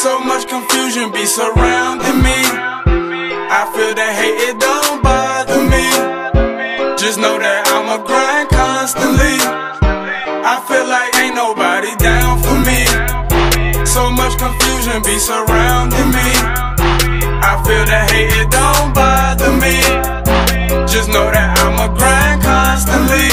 So much confusion be surrounding me. I feel the hate, it don't bother me. Just know that I'ma grind constantly. I feel like ain't nobody down for me. So much confusion be surrounding me. I feel the hate, it don't bother me. Just know that I'ma grind constantly.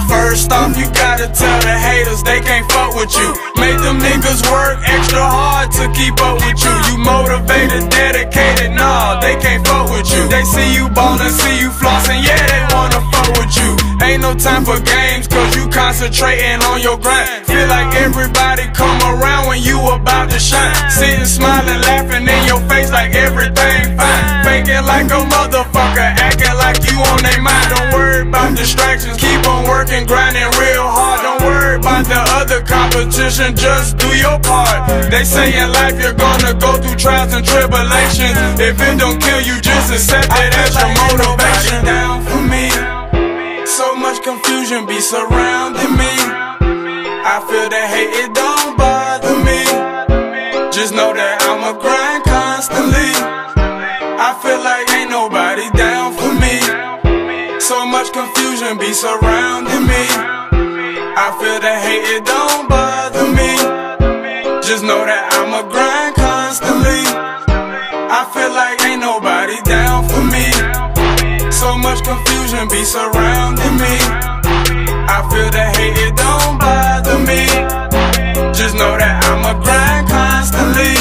First off, you gotta tell the haters they can't fuck with you. Make them niggas work extra hard to keep up with you. You motivated, dedicated, nah, they can't fuck with you. They see you ballin', see you flossin', yeah, they wanna fuck with you. Ain't no time for games, cause you concentrating on your grind. Feel like everybody come around when you about to shine. Sitting, smiling, laughing in your face like everything fine. Faking like a motherfucker, acting like you on their mind. Don't worry about distractions, keep on working, grinding real hard. Don't worry about the other competition, just do your part. They say in life you're gonna go through trials and tribulations. If it don't kill you, just accept it as your motivation. Down for me. So much confusion be surrounding me. I feel the hate, it don't bother me. Just know that I'ma grind constantly. I feel like ain't nobody down for me. So much confusion be surrounding me. I feel the hate, it don't bother me. Just know that I'ma grind constantly. I feel like ain't nobody down for me. So much confusion be surrounding me. I feel the hate, it don't bother me. Just know that I'ma grind constantly.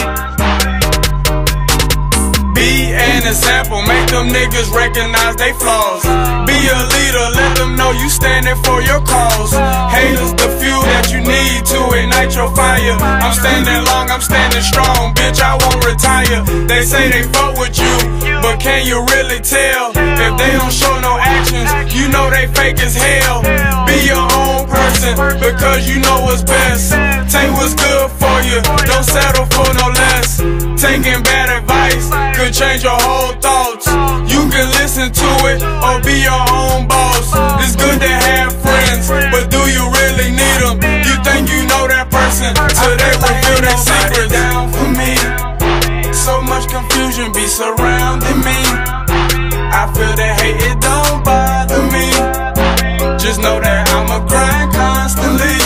Be an example, make them niggas recognize they flaws. Be a leader, let them know you standing for your cause. Haters the fuel that you need to ignite your fire. I'm standing long, I'm standing strong, bitch, I won't retire. They say they fuck with you, but can you really tell? If they don't show no actions, you know they fake as hell. Be your own person, because you know what's best. Take what's good for you, don't settle for no less. Taking bad advice could change your whole thoughts. You can listen to it or be your own boss. It's good to have friends, but do you really need them? You think you know that person till they reveal their secrets. Down for me. So much confusion be surrounding me. I feel the hate, it don't bother me. Just know that I'ma grind constantly.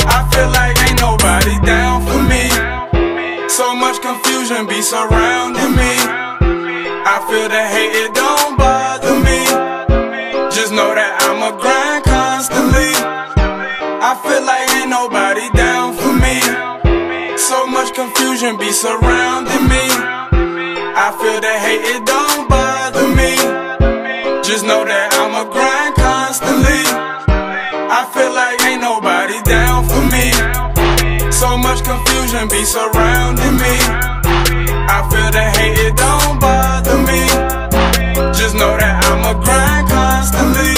I feel like ain't nobody down for me. So much confusion be surrounding me. I feel the hate, it don't bother me. Just know that I'ma grind constantly. I feel like ain't nobody down for me. So much confusion be surrounding me. I feel the hate, it don't bother me. Just know that I'ma grind constantly. I feel like ain't nobody down for me. So much confusion be surrounding me. I feel the hate, it don't bother me. Just know that I'ma grind constantly.